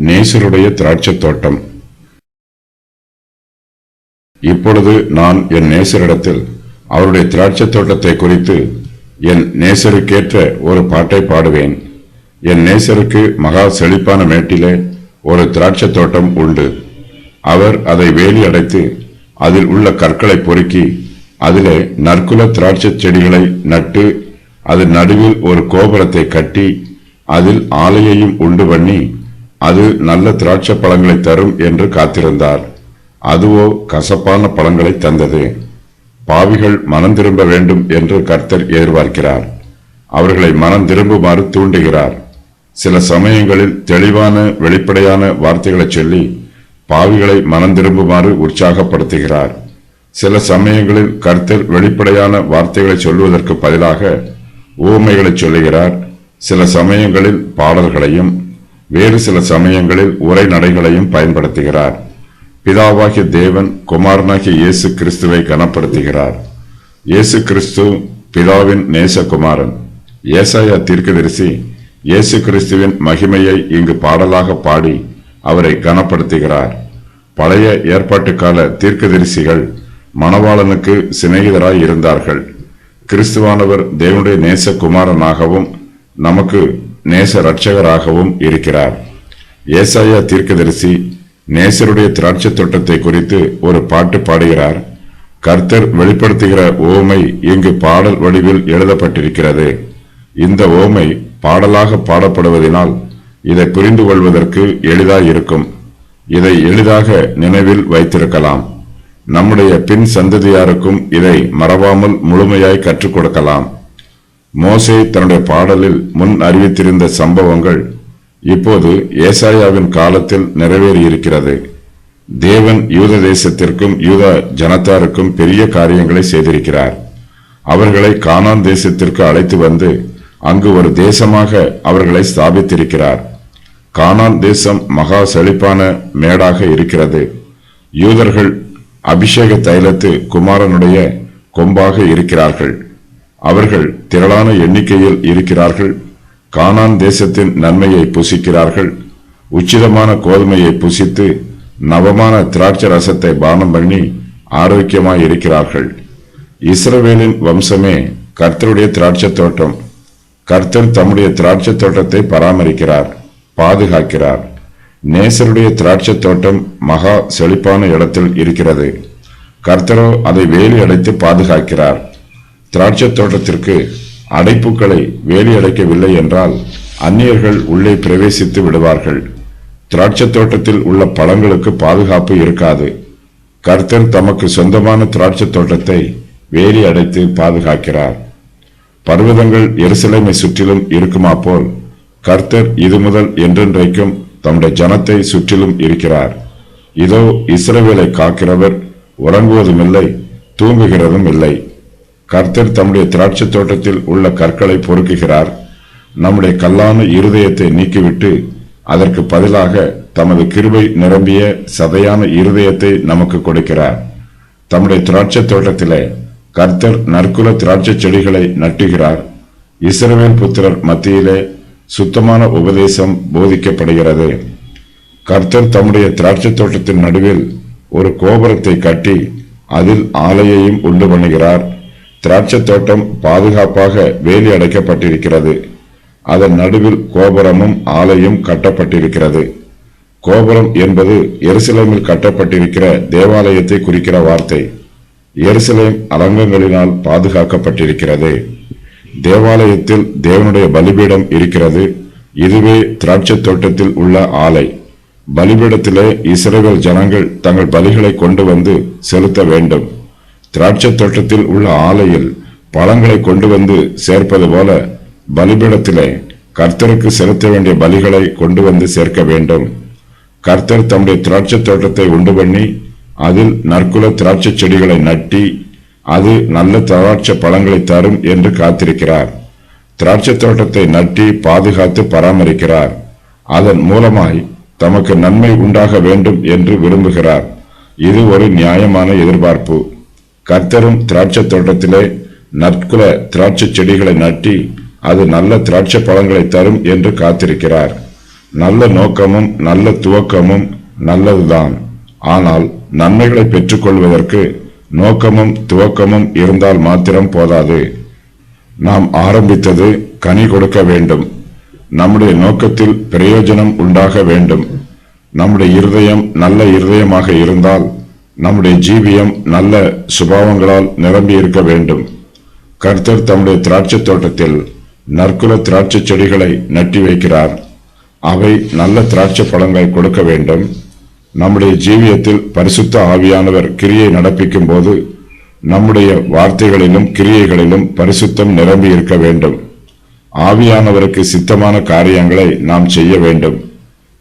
நேசருடைய திராட்சைத் தோட்டம். இப்பொழுது நான் என் நேசரிடத்தில் அவருடைய திராட்சைத் தோட்டத்தை குறித்து என் நேசருக்கேற்ற ஒரு பாட்டை பாடுவேன். என் நேசருக்கு மகா செழிப்பான மேட்டிலே ஒரு திராட்சைத் தோட்டம் உண்டு. அவர் அதை வேலி அடைத்து அதில் உள்ள கற்களை பொறுக்கி அதிலே நற்குல திராட்சை செடிகளை நட்டு அதன் நடுவில் ஒரு கோபுரத்தை கட்டி அதில் ஆலையையும் உண்டு பண்ணி அது நல்ல திராட்சை பழங்களை தரும் என்று காத்திருந்தார். அதுவோ கசப்பான பழங்களை தந்தது. பாவிகள் மனம் திரும்ப வேண்டும் என்று கர்த்தர் எதிர்பார்க்கிறார். அவர்களை மனம் திரும்புமாறு தூண்டுகிறார். சில சமயங்களில் தெளிவான வெளிப்படையான வார்த்தைகளை சொல்லி பாவிகளை மனம் திரும்புமாறு உற்சாகப்படுத்துகிறார். சில சமயங்களில் கர்த்தர் வெளிப்படையான வார்த்தைகளை சொல்வதற்கு பதிலாக உவமைகளை சொல்லுகிறார். சில சமயங்களில் பாடல்களையும் வேறு சில சமயங்களில் உரைநடைகளையும் பயன்படுத்துகிறார். பிதாவாகிய தேவன் குமாரனாகிய இயேசு கிறிஸ்துவை கனப்படுத்துகிறார். இயேசு கிறிஸ்து பிதாவின் நேசகுமாரன். ஏசாயா தீர்க்கதரிசி இயேசு கிறிஸ்துவின் மகிமையை இங்கு பாடலாக பாடி அவரை கனப்படுத்துகிறார். பழைய ஏற்பாட்டு கால தீர்க்கதரிசிகள் மணவாளனுக்கு சிநேகிதராய் இருந்தார்கள். கிறிஸ்துவானவர் தேவனுடைய நேசகுமாரனாகவும் நமக்கு நேச இரட்சகராகவும் இருக்கிறார். ஏசாயா தீர்க்கதரிசி நேசருடைய திராட்சை தோட்டத்தை குறித்து ஒரு பாட்டு பாடுகிறார். கர்த்தர் வெளிப்படுத்துகிற ஓமை இங்கு பாடல் வடிவில் எழுதப்பட்டிருக்கிறது. இந்த ஓமை பாடலாக பாடப்படுவதனால் இதை புரிந்து கொள்வதற்கு எளிதாயிருக்கும். இதை எளிதாக நினைவில் வைத்திருக்கலாம். நம்முடைய பின் சந்ததியாருக்கும் இதை மறவாமல் முழுமையாய் கற்றுக் கொடுக்கலாம். மோசே தன்னுடைய பாடலில் முன் அறிவித்திருந்த சம்பவங்கள் இப்போது ஏசாயாவின் காலத்தில் நிறைவேறியிருக்கிறது. தேவன் யூத தேசத்திற்கும் யூத ஜனத்தாருக்கும் பெரிய காரியங்களை செய்திருக்கிறார். அவர்களை கானான் தேசத்திற்கு அழைத்து வந்து அங்கு ஒரு தேசமாக அவர்களை ஸ்தாபித்திருக்கிறார். கானான் தேசம் மகா செழிப்பான மேடாக இருக்கிறது. யூதர்கள் அபிஷேக தைலத்து குமாரனுடைய கொம்பாக இருக்கிறார்கள். அவர்கள் திரளான எண்ணிக்கையில் இருக்கிறார்கள். கானான் தேசத்தின் நன்மையை புசிக்கிறார்கள். உச்சிதமான கோதுமையை புசித்து நவமான திராட்சை ரசத்தை பானம் பண்ணி ஆரோக்கியமாய் இருக்கிறார்கள். இஸ்ரவேலின் வம்சமே கர்த்தருடைய திராட்சை தோட்டம். கர்த்தர் தம்முடைய திராட்சை தோட்டத்தை பராமரிக்கிறார், பாதுகாக்கிறார். நேசருடைய திராட்சை தோட்டம் மகா செழிப்பான இடத்தில் இருக்கிறது. கர்த்தரோ அதை வேலி அடைத்து பாதுகாக்கிறார். திராட்சை தோட்டத்திற்கு அடைப்புகளை வேலி அடைக்கவில்லை என்றால் அந்நியர்கள் உள்ளே பிரவேசித்து விடுவார்கள். திராட்சை தோட்டத்தில் உள்ள பழங்களுக்கு பாதுகாப்பு இருக்காது. கர்த்தர் தமக்கு சொந்தமான திராட்சை தோட்டத்தை வேலி அடைத்து பாதுகாக்கிறார். பர்வதங்கள் எருசலேமை சுற்றிலும் இருக்குமா போல் கர்த்தர் இது முதல் என்றென்றைக்கும் தம்முடைய ஜனத்தை சுற்றிலும் இருக்கிறார். இதோ இஸ்ரவேலை காக்கிறவர் உறங்குவதும் இல்லை, தூங்குகிறதும் இல்லை. கர்த்தர் தம்முடைய திராட்சை தோட்டத்தில் உள்ள கற்களை பொறுக்குகிறார். நம்முடைய கல்லான இருதயத்தை நீக்கிவிட்டு அதற்கு பதிலாக தமது கிருபை நிரம்பிய சதையான இருதயத்தை நமக்கு கொடுக்கிறார். தம்முடைய திராட்சை தோட்டத்திலே கர்த்தர் நற்குல திராட்சை செடிகளை நட்டுகிறார். இஸ்ரவேல் புத்திரர் மத்தியிலே சுத்தமான உபதேசம் போதிக்கப்படுகிறது. கர்த்தர் தம்முடைய திராட்சை தோட்டத்தின் நடுவில் ஒரு கோபுரத்தை கட்டி அதில் ஆலையையும் உண்டு பண்ணுகிறார். திராட்சை தோட்டம் பாதுகாப்பாக வேலி அடைக்கப்பட்டிருக்கிறது. அதன் நடுவில் கோபுரமும் ஆலையும் கட்டப்பட்டிருக்கிறது. கோபுரம் என்பது எருசலேமில் கட்டப்பட்டிருக்கிற தேவாலயத்தை குறிக்கிற வார்த்தை. எருசலேம் அலங்கங்களினால் பாதுகாக்கப்பட்டிருக்கிறது. தேவாலயத்தில் தேவனுடைய பலிபீடம் இருக்கிறது. இதுவே திராட்சை தோட்டத்தில் உள்ள ஆலை. பலிபீடத்திலே இஸ்ரவேல் ஜனங்கள் தங்கள் பலிகளை கொண்டு வந்து செலுத்த வேண்டும். திராட்சை தோட்டத்தில் உள்ள ஆலையில் பழங்களை கொண்டு வந்து சேர்ப்பது போல பலிபீடத்திலே கர்த்தருக்கு செலுத்த வேண்டிய பலிகளை கொண்டு வந்து சேர்க்க வேண்டும். கர்த்தர் தம்முடைய திராட்சை தோட்டத்தை உண்டு பண்ணி அதில் நற்குல திராட்சை செடிகளை நட்டி அது நல்ல திராட்சை பழங்களை தரும் என்று காத்திருக்கிறார். திராட்சை தோட்டத்தை நட்டி பாதுகாத்து பராமரிக்கிறார். அதன் மூலமாய் தமக்கு நன்மை உண்டாக வேண்டும் என்று விரும்புகிறார். இது ஒரு நியாயமான எதிர்பார்ப்பு. கர்த்தரும் திராட்சை தோட்டத்திலே நற்குல திராட்சை செடிகளை நட்டி அது நல்ல திராட்சை பழங்களை தரும் என்று காத்திருக்கிறார். நல்ல நோக்கமும் நல்ல துவக்கமும் நல்லதுதான். ஆனால் நன்மைகளை பெற்றுக்கொள்வதற்கு நோக்கமும் துவக்கமும் இருந்தால் மாத்திரம் போதாது. நாம் ஆரம்பித்தது கனி கொடுக்க வேண்டும். நம்முடைய நோக்கத்தில் பிரயோஜனம் உண்டாக வேண்டும். நம்முடைய இருதயம் நல்ல இருதயமாக இருந்தால் நம்முடைய ஜீவியம் நல்ல சுபாவங்களால் நிரம்பி இருக்க வேண்டும். கர்த்தர் தம்முடைய திராட்சை தோட்டத்தில் நற்குல திராட்சை செடிகளை நட்டி வைக்கிறார். அவை நல்ல திராட்சை பழங்களை கொடுக்க வேண்டும். நம்முடைய ஜீவியத்தில் பரிசுத்த ஆவியானவர் கிரியை நடப்பிக்கும் போது நம்முடைய வார்த்தைகளிலும் கிரியைகளிலும் பரிசுத்தம் நிரம்பி இருக்க வேண்டும். ஆவியானவருக்கு சித்தமான காரியங்களை நாம் செய்ய வேண்டும்.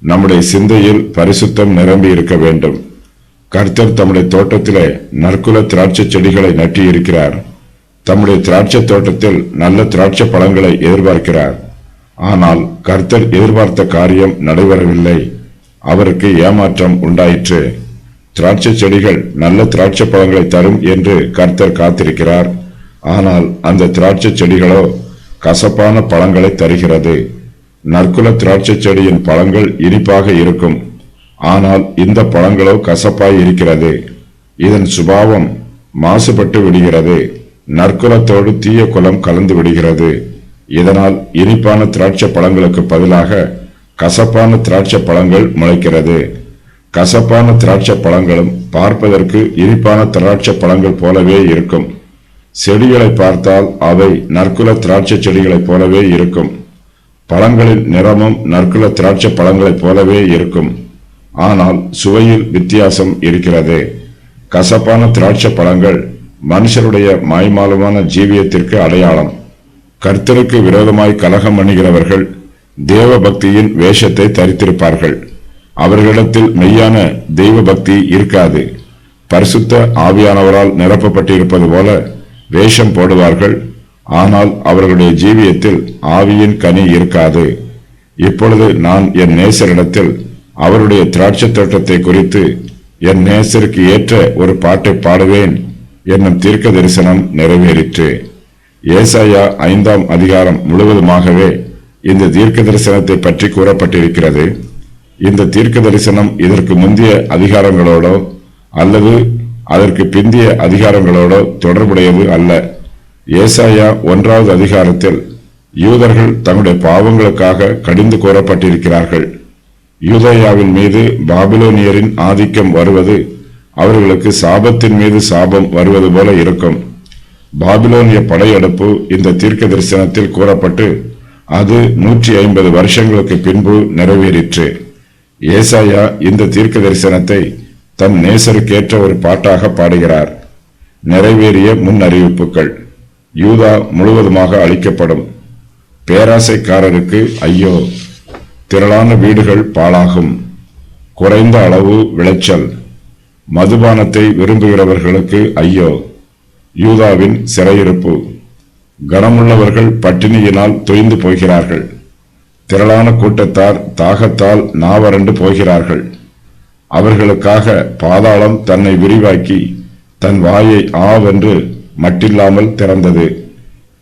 நம்முடைய சிந்தையில் பரிசுத்தம் நிரம்பி இருக்க வேண்டும். கர்த்தர் தம்முடைய தோட்டத்திலே நற்குல திராட்சை செடிகளை நட்டி இருக்கிறார். தம்முடைய திராட்சை தோட்டத்தில் நல்ல திராட்சை பழங்களை எதிர்பார்க்கிறார். ஆனால் கர்த்தர் எதிர்பார்த்த காரியம் நடைபெறவில்லை. அவருக்கு ஏமாற்றம் உண்டாயிற்று. திராட்சை செடிகள் நல்ல திராட்சை பழங்களை தரும் என்று கர்த்தர் காத்திருக்கிறார். ஆனால் அந்த திராட்சை செடிகளோ கசப்பான பழங்களை தருகிறது. நற்குல திராட்சை செடியின் பழங்கள் இனிப்பாக இருக்கும். ஆனால் இந்த பழங்களோ கசப்பாய் இருக்கிறது. இதன் சுபாவம் மாசுபட்டு விடுகிறது. நற்குலத்தோடு தீய குலம் கலந்து விடுகிறது. இதனால் இனிப்பான திராட்சை பழங்களுக்கு பதிலாக கசப்பான திராட்சை பழங்கள் முளைக்கிறது. கசப்பான திராட்சை பழங்களும் பார்ப்பதற்கு இனிப்பான திராட்சை பழங்கள் போலவே இருக்கும். செடிகளை பார்த்தால் அவை நற்குல திராட்சை செடிகளைப் போலவே இருக்கும். பழங்களின் நிறமும் நற்குல திராட்சை பழங்களைப் போலவே இருக்கும். ஆனால் சுவையில் வித்தியாசம் இருக்கிறது. கசப்பான திராட்சை பழங்கள் மனுஷருடைய மாய்மாலமான ஜீவியத்திற்கு அடையாளம். கர்த்தருக்கு விரோதமாய் கலகம் பண்ணுகிறவர்கள் தேவ பக்தியின் வேஷத்தை தரித்திருப்பார்கள். அவர்களிடத்தில் மெய்யான தெய்வ பக்தி இருக்காது. பரிசுத்த ஆவியானவரால் நிரப்பப்பட்டிருப்பது போல வேஷம் போடுவார்கள். ஆனால் அவர்களுடைய ஜீவியத்தில் ஆவியின் கனி இருக்காது. இப்பொழுது நான் என் நேசரிடத்தில் அவருடைய திராட்சை தோட்டத்தை குறித்து என் நேசருக்கு ஏற்ற ஒரு பாட்டை பாடுவேன் என்னும் தீர்க்க தரிசனம் நிறைவேறிற்று. ஏசாயா 5ஆம் அதிகாரம் முழுவதுமாகவே இந்த தீர்க்க தரிசனத்தை பற்றி கூறப்பட்டிருக்கிறது. இந்த தீர்க்க தரிசனம் இதற்கு முந்தைய அதிகாரங்களோடோ அல்லது அதற்கு பிந்திய அதிகாரங்களோடோ தொடர்புடையது அல்ல. ஏசாயா 1ஆவது அதிகாரத்தில் யூதர்கள் தங்களுடைய பாவங்களுக்காக கடிந்து கூறப்பட்டிருக்கிறார்கள். யூதேயாவின் மீது பாபிலோனியரின் ஆதிக்கம் வருவது அவர்களுக்கு சாபத்தின் மீது சாபம் வருவது போல இருக்கும். பாபிலோனிய படையெடுப்பு இந்த தீர்க்க தரிசனத்தில் கூறப்பட்டு அது 150 வருஷங்களுக்கு பின்பு நிறைவேறிற்று. ஏசாயா இந்த தீர்க்க தரிசனத்தை தன் நேசருக்கேற்ற ஒரு பாட்டாக பாடுகிறார். நிறைவேறிய முன் அறிவிப்புகள். யூதா முழுவதுமாக அழிக்கப்படும். பேராசைக்காரருக்கு ஐயோ! திரளான வீடுகள் பாழாகும். குறைந்த அளவு விளைச்சல். மதுபானத்தை விரும்புகிறவர்களுக்கு ஐயோ! யூதாவின் சிறையிருப்பு. கனமுள்ளவர்கள் பட்டினியினால் தொய்ந்து போகிறார்கள். திரளான கூட்டத்தார் தாகத்தால் நாவறண்டு போகிறார்கள். அவர்களுக்காக பாதாளம் தன்னை விரிவாக்கி தன் வாயை ஆவென்று மட்டில்லாமல் திறந்தது.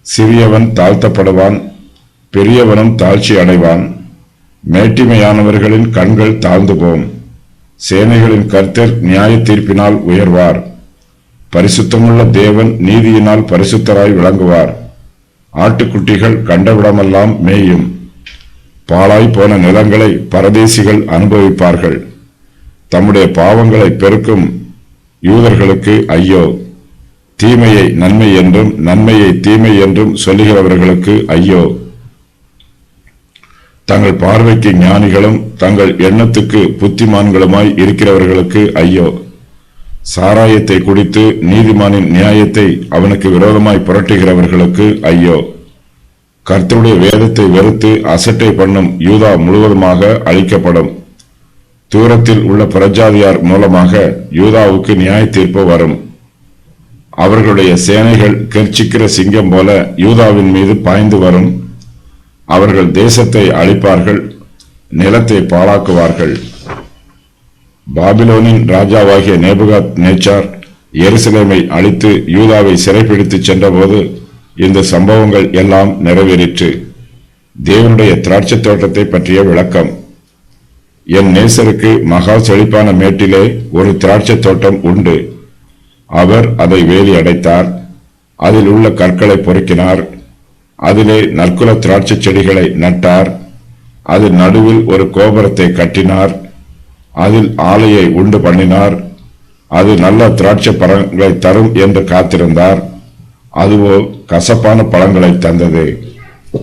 சிறியவன் தாழ்த்தப்படுவான், பெரியவனும் தாழ்ச்சி அடைவான். மேட்டிமையானவர்களின் கண்கள் தாழ்ந்து போம். சேனைகளின் கர்த்தர் நியாய தீர்ப்பினால் உயர்வார். பரிசுத்தமுள்ள தேவன் நீதியினால் பரிசுத்தராய் விளங்குவார். ஆட்டுக்குட்டிகள் கண்டவிடமெல்லாம் மேயும். பாழாய் போன நிலங்களை பரதேசிகள் அனுபவிப்பார்கள். தம்முடைய பாவங்களை பெருக்கும் யூதர்களுக்கு ஐயோ! தீமையை நன்மை என்றும் நன்மையை தீமை என்றும் சொல்லுகிறவர்களுக்கு ஐயோ! தங்கள் பார்வைக்கு ஞானிகளும் தங்கள் எண்ணத்துக்கு புத்திமான்களுமாய் இருக்கிறவர்களுக்கு ஐயோ! சாராயத்தை குடித்து நீதிமானின் நியாயத்தை அவனுக்கு விரோதமாய் புரட்டுகிறவர்களுக்கு ஐயோ! கர்த்தருடைய வேதத்தை வெறுத்து அசட்டை பண்ணும் யூதா முழுவதுமாக அழிக்கப்படும். தூரத்தில் உள்ள பிரஜாதியார் மூலமாக யூதாவுக்கு நியாய தீர்ப்பு வரும். அவர்களுடைய சேனைகள் கெர்ச்சிக்கிற சிங்கம் போல யூதாவின் மீது பாய்ந்து வரும். அவர்கள் தேசத்தை அழிப்பார்கள், நிலத்தை பாழாக்குவார்கள். பாபிலோனின் ராஜாவாகிய நேபுகாத் நேச்சார் எருசலேமை அழித்து யூதாவை சிறைப்பிடித்து சென்றபோது இந்த சம்பவங்கள் எல்லாம் நிறைவேறிற்று. தேவனுடைய திராட்சை தோட்டத்தை பற்றிய விளக்கம். என் நேசருக்கு மகா செழிப்பான மேட்டிலே ஒரு திராட்சை தோட்டம் உண்டு. அவர் அதை வேலி அடைத்தார், அதில் உள்ள கற்களை பொறுக்கினார், அதிலே நற்குல திராட்சை செடிகளை நட்டார், அதில் நடுவில் ஒரு கோபுரத்தை கட்டினார், அதில் ஆலையை உண்டு பண்ணினார். அது நல்ல திராட்சை பழங்களை தரும் என்று காத்திருந்தார், அதுவோ கசப்பான பழங்களை தந்தது.